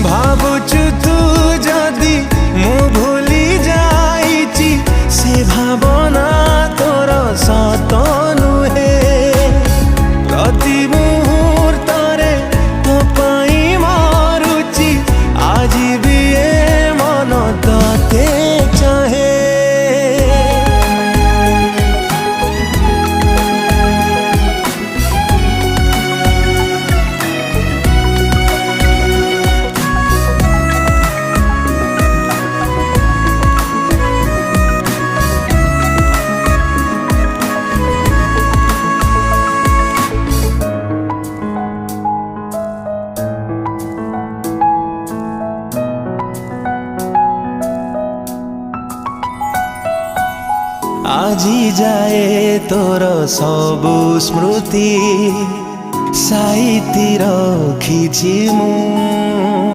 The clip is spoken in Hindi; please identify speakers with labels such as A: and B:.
A: भावुचु तू जदि मु भूली जाइची से भावना तोर सत नुहे प्रति मुहूर्तरे तो पाई मारुची आज भी ए मन तते चाहे। आजी जाए तोर सबु स्मृति साइती रखिछि मु